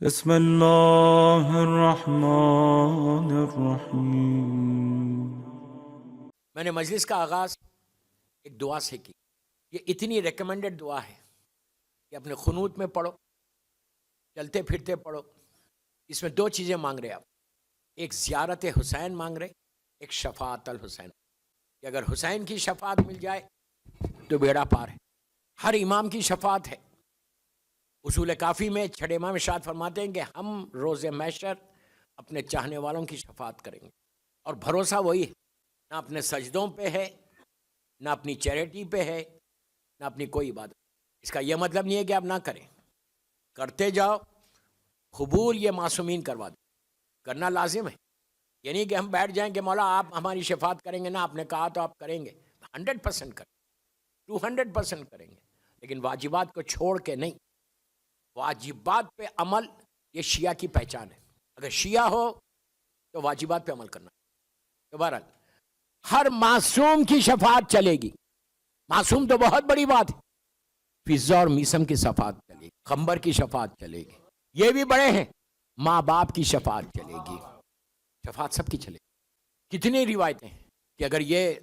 بسم اللہ الرحمن الرحیم۔ میں نے مجلس کا آغاز ایک دعا سے کی۔ یہ اتنی ریکمینڈڈ دعا ہے کہ اپنے قنوت میں پڑھو، چلتے پھرتے پڑھو۔ اس میں دو چیزیں مانگ رہے آپ، ایک زیارت حسین مانگ رہے، ایک شفاعت الحسین، کہ اگر حسین کی شفاعت مل جائے تو بیڑا پار ہے۔ ہر امام کی شفاعت ہے۔ اصول کافی میں چھٹے امام ارشاد فرماتے ہیں کہ ہم روز محشر اپنے چاہنے والوں کی شفاعت کریں گے، اور بھروسہ وہی ہے، نہ اپنے سجدوں پہ ہے، نہ اپنی چیریٹی پہ ہے، نہ اپنی کوئی عبادت۔ اس کا یہ مطلب نہیں ہے کہ آپ نہ کریں، کرتے جاؤ، قبول یہ معصومین کروا دیں، کرنا لازم ہے۔ یہ نہیں کہ ہم بیٹھ جائیں کہ مولا آپ ہماری شفاعت کریں گے، نہ آپ نے کہا تو آپ کریں گے، 100% کریں، 200% کریں گے، لیکن واجبات کو چھوڑ کے نہیں۔ واجبات پہ عمل یہ شیعہ کی پہچان ہے۔ اگر شیعہ ہو تو واجبات پہ عمل کرنا۔ تو بہرحال ہر معصوم کی شفاعت چلے گی۔ معصوم تو بہت بڑی بات ہے، فضہ اور میسم کی شفاعت چلے گی، خنبر کی شفاعت چلے گی، یہ بھی بڑے ہیں، ماں باپ کی شفاعت چلے گی، شفاعت سب کی چلے گی۔ کتنی روایتیں ہیں کہ اگر یہ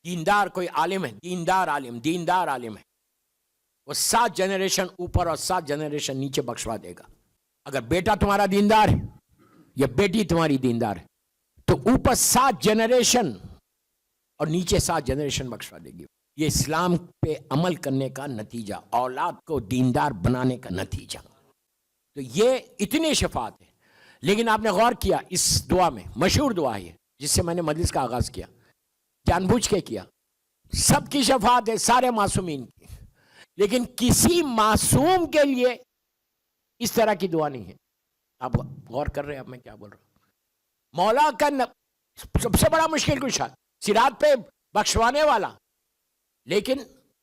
دیندار کوئی عالم ہے، دیندار عالم ہے، وہ 7 جنریشن اوپر اور 7 جنریشن نیچے بخشوا دے گا۔ اگر بیٹا تمہارا دیندار ہے یا بیٹی تمہاری دیندار ہے تو اوپر 7 جنریشن اور نیچے 7 جنریشن بخشوا دے گی۔ یہ اسلام پہ عمل کرنے کا نتیجہ، اولاد کو دیندار بنانے کا نتیجہ۔ تو یہ اتنی شفاعت ہے۔ لیکن آپ نے غور کیا اس دعا میں، مشہور دعا ہے جس سے میں نے مجلس کا آغاز کیا، جان بوجھ کے کیا، سب کی شفاعت ہے، سارے معصومین کی، لیکن کسی معصوم کے لیے اس طرح کی دعا نہیں ہے۔ آپ غور کر رہے ہیں اب میں کیا بول رہا ہوں؟ مولا کا سب سے بڑا مشکل کشا، صراط پہ بخشوانے والا، لیکن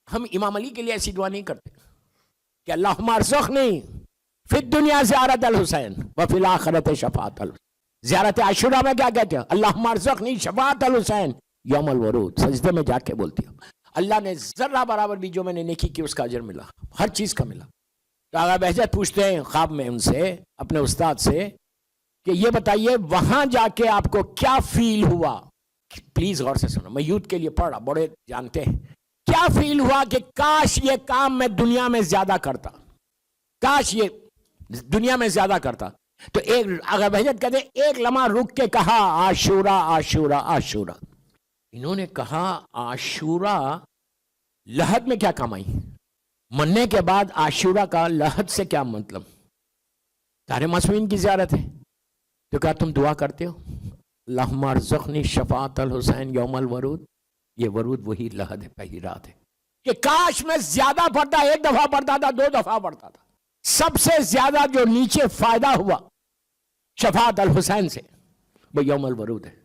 ہم امام علی کے لیے ایسی دعا نہیں کرتے کہ اللہم ارزقنی فی الدنیا زیارت الحسین وفی الآخرت شفاعت الحسین۔ زیارت عاشوراء میں کیا کہتے ہیں؟ اللہم ارزقنی شفاعت الحسین یوم الورود، سجدے میں جا کے بولتی ہوں، اللہ نے ذرہ برابر بھی جو میں نے نیکی کی اس کا اجر ملا، ہر چیز کا ملا۔ تو آغا بہجت پوچھتے ہیں خواب میں ان سے، اپنے استاد سے، کہ یہ بتائیے وہاں جا کے آپ کو کیا فیل ہوا؟ پلیز غور سے سنو، میں یوتھ کے لیے پڑھ رہا، بڑے جانتے ہیں کیا فیل ہوا کہ کاش یہ کام میں دنیا میں زیادہ کرتا، کاش یہ دنیا میں زیادہ کرتا۔ تو ایک آغا بہجت کہتے ہیں ایک لمحہ رک کے کہا عاشوراء عاشوراء عاشوراء۔ انہوں نے کہا عاشوراء لحد میں کیا کام آئی؟ مرنے کے بعد عاشوراء کا لحد سے کیا مطلب؟ سارے معصومین کی زیارت ہے۔ تو کہا تم دعا کرتے ہو اللہم ارزقنی شفاعت الحسین یوم الورود؟ یہ ورود وہی لحد ہے، پہلی رات ہے، کہ کاش میں زیادہ پڑھتا، 1 دفعہ پڑھتا تھا، 2 دفعہ پڑھتا تھا۔ سب سے زیادہ جو نیچے فائدہ ہوا شفاعت الحسین سے وہ یوم الورود ہے۔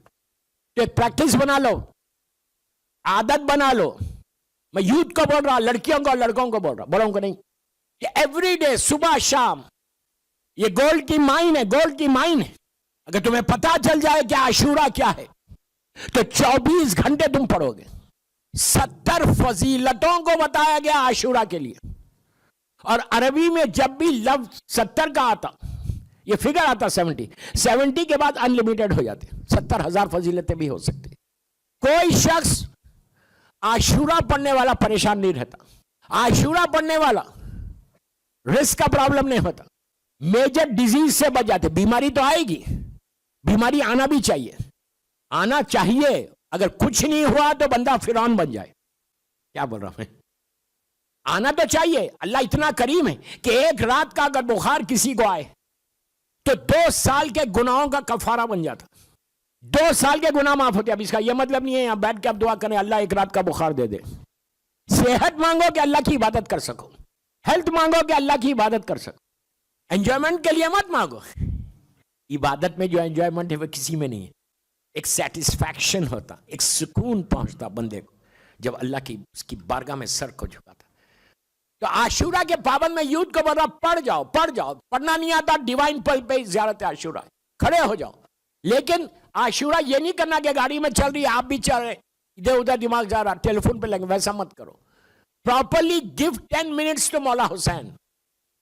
تو ایک پریکٹس بنا لو، عادت بنا لو۔ میں یوتھ کو بول رہا، لڑکیوں کو اور لڑکوں کو بول رہا، بڑوں کو نہیں، کہ ایوری ڈے صبح شام یہ گولڈ کی مائن ہے، گولڈ کی مائن ہے۔ اگر تمہیں پتا چل جائے کہ عاشوراء کیا ہے تو 24 گھنٹے تم پڑھو گے۔ 70 فضیلتوں کو بتایا گیا عاشوراء کے لیے، اور عربی میں جب بھی لفظ 70 کا آتا، یہ فگر آتا 70 کے بعد انلیمیٹڈ ہو جاتے، 70,000 فضیلتیں بھی ہو سکتی۔ کوئی شخص عاشوراء پڑھنے والا پریشان نہیں رہتا، عاشوراء پڑھنے والا رسک کا پرابلم نہیں ہوتا، میجر ڈیزیز سے بچ جاتے۔ بیماری تو آئے گی، بیماری آنا بھی چاہیے، آنا چاہیے، اگر کچھ نہیں ہوا تو بندہ فرعون بن جائے۔ کیا بول رہا ہوں میں؟ آنا تو چاہیے، اللہ اتنا کریم ہے کہ ایک رات کا اگر بخار کسی کو آئے تو 2 سال کے گناہوں کا کفارہ بن جاتا، 2 سال کے گناہ معاف ہوتے۔ اب اس کا یہ مطلب نہیں ہے یہاں بیٹھ کے آپ دعا کریں اللہ 1 رات کا بخار دے دے۔ صحت مانگو کہ اللہ کی عبادت کر سکو، ہیلتھ مانگو کہ اللہ کی عبادت کر سکو، انجوائمنٹ کے لیے مت مانگو۔ عبادت میں جو انجوائمنٹ ہے وہ کسی میں نہیں ہے، ایک سیٹسفیکشن ہوتا، ایک سکون پہنچتا بندے کو جب اللہ کی اس کی بارگاہ میں سر کو جھکاتا۔ تو عاشوراء کے پابند میں یوتھ کو بول رہا پڑھ جاؤ، پڑھنا نہیں آتا ڈیوائن پل پہ زیارت عاشوراء، کھڑے ہو جاؤ۔ لیکن عاشوراء یہ نہیں کرنا کہ گاڑی میں چل رہی ہے آپ بھی چل رہے، ادھر ادھر دماغ جا رہا، ٹیلی فون پہ لگے، ویسا مت کرو۔ پراپرلی گیو 10 منٹس ٹو مولا حسین،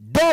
2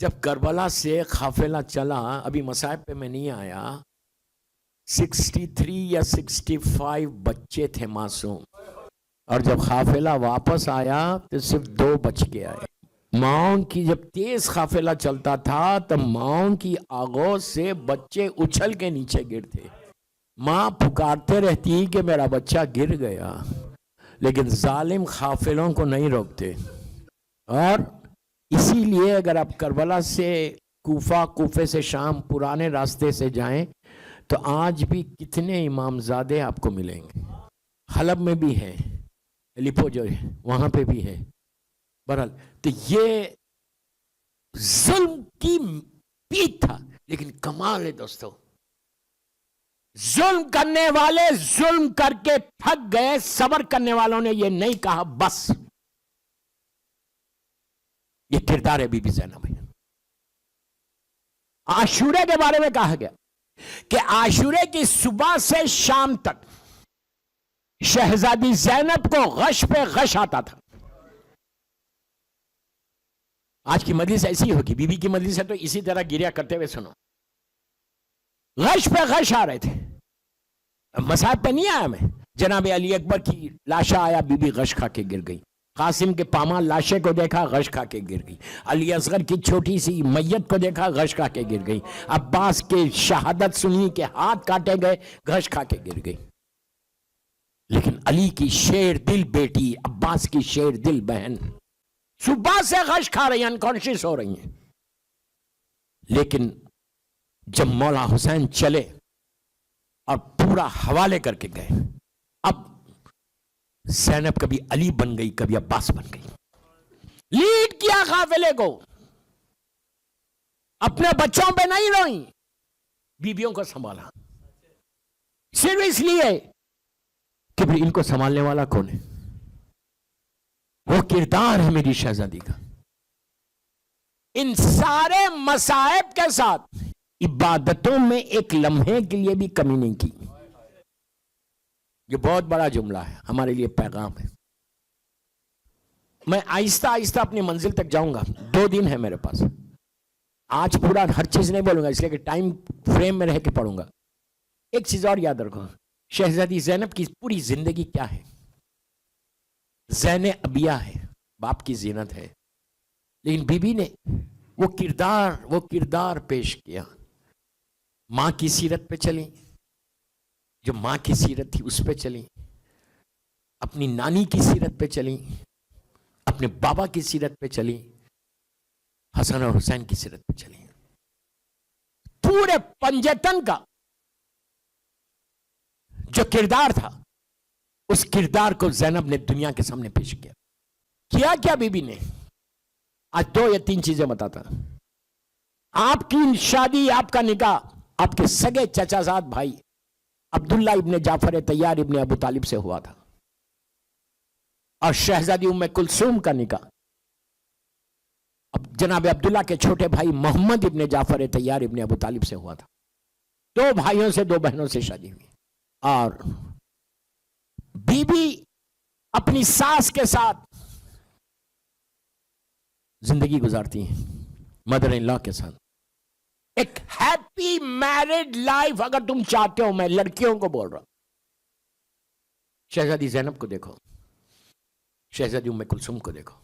جب کربلا سے قافلہ چلا، ابھی مصائب پہ میں نہیں آیا، 63 یا 65 بچے تھے معصوم، اور جب قافلہ واپس آیا تو صرف 2 بچ کے آئے۔ ماؤں کی جب تیز قافلہ چلتا تھا تو ماؤں کی آغوش سے بچے اچھل کے نیچے گرتے، ماں پکارتے رہتی کہ میرا بچہ گر گیا، لیکن ظالم قافلوں کو نہیں روکتے۔ اور اسی لیے اگر آپ کربلا سے کوفہ، کوفے سے شام، پرانے راستے سے جائیں تو آج بھی کتنے امامزادے آپ کو ملیں گے۔ حلب میں بھی ہے، لیپو جو ہے وہاں پہ بھی ہے۔ بہرحال تو یہ ظلم کی پیٹ تھا، لیکن کمال ہے دوستو، ظلم کرنے والے ظلم کر کے تھک گئے، صبر کرنے والوں نے یہ نہیں کہا بس۔ یہ کردار ہے بی بی زینب ہے۔ عاشورے کے بارے میں کہا گیا کہ عاشورے کی صبح سے شام تک شہزادی زینب کو غش پہ غش آتا تھا۔ آج کی مجلس ایسی ہوگی، بی بی کی مجلس ہے تو اسی طرح گریا کرتے ہوئے سنو، غش پہ غش آ رہے تھے۔ مصائب پہ نہیں آیا میں، جناب علی اکبر کی لاشا آیا، بی بی غش کھا کے گر گئی، قاسم کے پامال لاشے کو دیکھا، غش کھا کے گر گئی، علی اصغر کی چھوٹی سی میت کو دیکھا، غش کھا کے گر گئی، عباس کی شہادت سنی کہ ہاتھ کاٹے گئے، غش کھا کے گر گئی۔ لیکن علی کی شیر دل بیٹی، عباس کی شیر دل بہن صبح سے غش کھا رہی ہیں، انکانشیس ہو رہی ہیں، لیکن جب مولا حسین چلے اور پورا حوالے کر کے گئے، اب زینب کبھی علی بن گئی، کبھی عباس بن گئی، لیڈ کیا قافلے کو، اپنے بچوں پہ نہیں روئی، بیویوں کو سنبھالا، صرف اس لیے کہ پھر ان کو سنبھالنے والا کون ہے؟ وہ کردار ہے میری شہزادی کا۔ ان سارے مصائب کے ساتھ عبادتوں میں ایک لمحے کے لیے بھی کمی نہیں کی۔ یہ بہت بڑا جملہ ہے، ہمارے لیے پیغام ہے۔ میں آہستہ آہستہ اپنی منزل تک جاؤں گا، 2 دن ہے میرے پاس، آج پورا ہر چیز نہیں بولوں گا اس لیے کہ ٹائم فریم میں رہ کے پڑھوں گا۔ ایک چیز اور یاد رکھو، شہزادی زینب کی پوری زندگی کیا ہے؟ زین ابیہ ہے، باپ کی زینت ہے، لیکن بی بی نے وہ کردار پیش کیا۔ ماں کی سیرت پہ چلی، جو ماں کی سیرت تھی اس پہ چلی، اپنی نانی کی سیرت پہ چلی، اپنے بابا کی سیرت پہ چلی، حسن اور حسین کی سیرت پہ چلی۔ پورے پنجتن کا جو کردار تھا، اس کردار کو زینب نے دنیا کے سامنے پیش کیا۔ کیا بی بی نے؟ آج 2 یا 3 چیزیں بتاتا۔ آپ کی شادی، آپ کا نکاح آپ کے سگے چچا زاد بھائی عبداللہ ابن جعفر طیار ابن ابو طالب سے ہوا تھا، اور شہزادی ام کلثوم کا نکاح اب جناب عبداللہ کے چھوٹے بھائی محمد ابن جعفر طیار ابن ابو طالب سے ہوا تھا۔ 2 بھائیوں سے 2 بہنوں سے شادی ہوئی، اور بی بی اپنی ساس کے ساتھ زندگی گزارتی ہیں، مدر ان لا کے ساتھ۔ ایک ہیپی میرڈ لائف اگر تم چاہتے ہو، میں لڑکیوں کو بول رہا ہوں، شہزادی زینب کو دیکھو، شہزادی ام کلثوم کو دیکھو،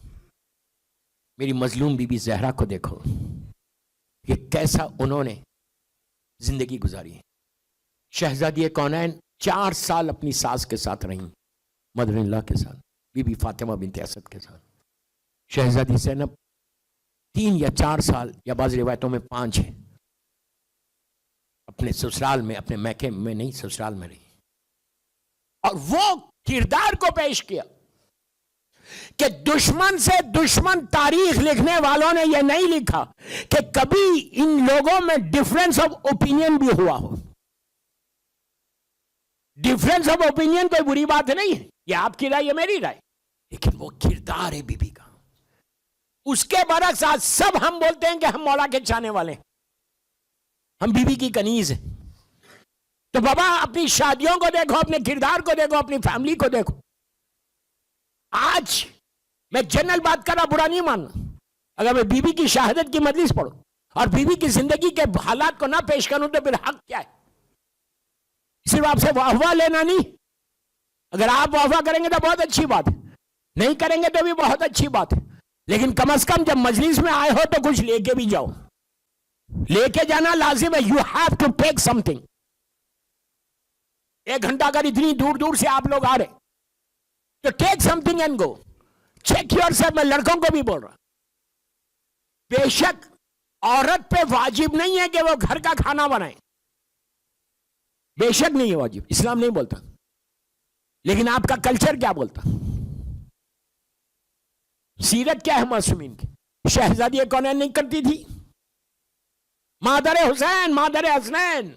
میری مظلوم بی بی زہرا کو دیکھو، کہ کیسا انہوں نے زندگی گزاری ہے۔ شہزادی کونین 4 سال اپنی ساس کے ساتھ رہیں، مدر ان لا کے ساتھ، بی بی فاطمہ بنت اسد کے ساتھ۔ شہزادی زینب 3 یا 4 سال یا بعض روایتوں میں 5 ہیں، اپنے سسرال میں، اپنے میکے میں نہیں، سسرال میں رہی، اور وہ کردار کو پیش کیا کہ دشمن سے دشمن تاریخ لکھنے والوں نے یہ نہیں لکھا کہ کبھی ان لوگوں میں ڈفرنس آف اوپینین بھی ہوا ہو۔ ڈفرنس آف اوپینین کوئی بری بات نہیں ہے، یہ آپ کی رائے، یہ میری رائے، لیکن وہ کردار ہے بی بی کا۔ اس کے برعکس آج سب ہم بولتے ہیں کہ ہم مولا کے چاہنے والے ہیں، ہم بی بی کی کنیز ہیں۔ تو بابا اپنی شادیوں کو دیکھو، اپنے کردار کو دیکھو، اپنی فیملی کو دیکھو۔ آج میں جنرل بات کر رہا، برا نہیں ماننا، اگر میں بیوی کی شہادت کی مجلس پڑھوں اور بیوی کی زندگی کے حالات کو نہ پیش کروں تو پھر حق کیا ہے؟ صرف آپ سے واہ واہ لینا نہیں. اگر آپ واہ واہ کریں گے تو بہت اچھی بات ہے, نہیں کریں گے تو بھی بہت اچھی بات ہے, لیکن کم از کم جب مجلس میں آئے ہو تو کچھ لے کے بھی جاؤ. لے کے جانا لازم ہے. You have to take something. 1 گھنٹہ اگر اتنی دور دور سے آپ لوگ آ رہے تو take something and go. Check yourself. میں لڑکوں کو بھی بول رہا, بے شک عورت پہ واجب نہیں ہے کہ وہ گھر کا کھانا بنائے, بے شک نہیں ہے واجب, اسلام نہیں بولتا, لیکن آپ کا کلچر کیا بولتا؟ سیرت کیا ہے معصومین کی؟ شہزادی کونین نہیں کرتی تھی؟ مادر حسین, مادر حسنین,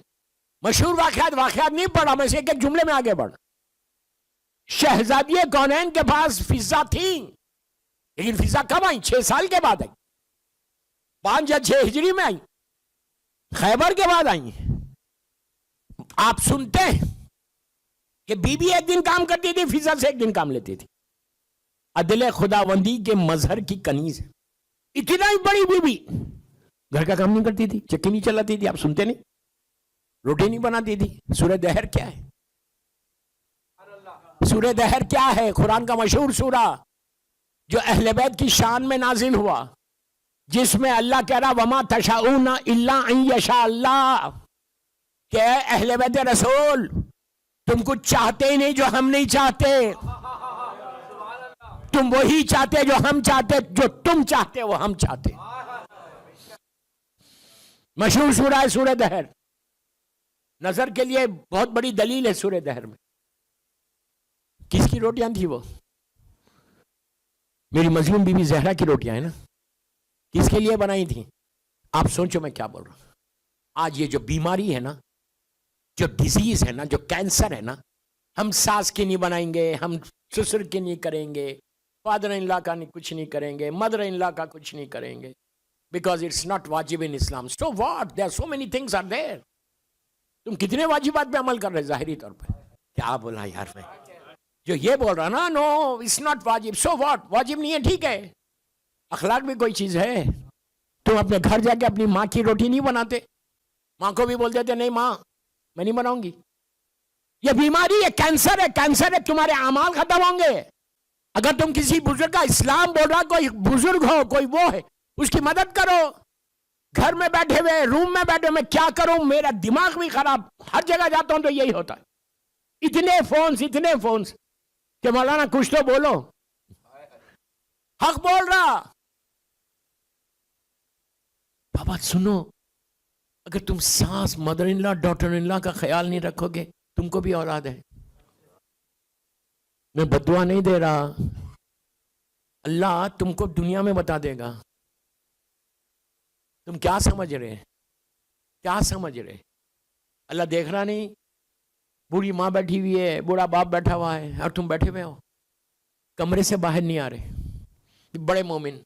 مشہور واقعات نہیں پڑھا میں سے ایک ایک جملے میں آگے بڑھ. شہزادی کونین کے پاس فضا تھی, لیکن فضا کب آئی؟ 6 سال کے بعد آئی. 5 یا 6 ہجری میں آئی, خیبر کے بعد آئی. آپ سنتے ہیں کہ بی بی ایک دن کام کرتی تھی, فضا سے ایک دن کام لیتی تھی. عدل خداوندی کے مظہر کی کنیز ہے. اتنا ہی بڑی بی بی گھر کا کام نہیں کرتی تھی, چکی نہیں چلاتی تھی. آپ سنتے نہیں, روٹی نہیں بناتی تھی. سورہ دہر کیا ہے؟ سورہ دہر کیا ہے؟ قرآن کا مشہور سورہ جو اہل بیت کی شان میں نازل ہوا, جس میں اللہ کہہ رہا وما تشاؤون الا ان یشاء اللہ, کہ اہل بیت رسول تم کچھ چاہتے ہی نہیں جو ہم نہیں چاہتے, تم وہی چاہتے جو ہم چاہتے, جو تم چاہتے وہ ہم چاہتے. مشہور سورہ ہے سورہ دہر. نظر کے لیے بہت بڑی دلیل ہے سورہ دہر میں. کس کی روٹیاں تھی وہ؟ میری مظلوم بی بی زہرا کی روٹیاں ہیں نا. کس کے لیے بنائی تھی؟ آپ سوچو میں کیا بول رہا ہوں. آج یہ جو بیماری ہے نا, جو ڈیزیز ہے نا, جو کینسر ہے نا, ہم ساس کی نہیں بنائیں گے, ہم سسر کی نہیں کریں گے, فادر ان لا کا کچھ نہیں کریں گے, مدر ان لا کا کچھ نہیں کریں گے, بیکاز اٹس ناٹ واجب in Islam. So what, there so many things are there. تم کتنے واجبات پہ عمل کر رہے ظاہری طور پہ؟ کیا بولا یار میں جو یہ بول رہا نا, نو اٹس ناٹ واجب. سو واٹ, واجب نہیں ہے, ٹھیک ہے. اخلاق بھی کوئی چیز ہے. تم اپنے گھر جا کے اپنی ماں کی روٹی نہیں بناتے, ماں کو بھی بول دیتے نہیں ماں میں نہیں بناؤں گی. یہ بیماری ہے, کینسر ہے, کینسر ہے. تمہارے اعمال ختم ہوں گے. اگر تم کسی بزرگ کا, اسلام بول رہا کوئی بزرگ ہو, کوئی وہ ہے, اس کی مدد کرو. گھر میں بیٹھے ہوئے, روم میں بیٹھے, میں کیا کروں, میرا دماغ بھی خراب, ہر جگہ جاتا ہوں تو یہی ہوتا ہے. اتنے فونز کہ مولانا کچھ تو بولو. حق بول رہا. بابا سنو, اگر تم ساس, mother in law, daughter in لا کا خیال نہیں رکھو گے, تم کو بھی اولاد ہے. میں بددعا نہیں دے رہا, اللہ تم کو دنیا میں بتا دے گا. تم کیا سمجھ رہے, کیا سمجھ رہے؟ اللہ دیکھ رہا نہیں؟ بوڑھی ماں بیٹھی ہوئی ہے, بوڑھا باپ بیٹھا ہوا ہے, اور تم بیٹھے ہوئے ہو, کمرے سے باہر نہیں آ رہے. بڑے مومن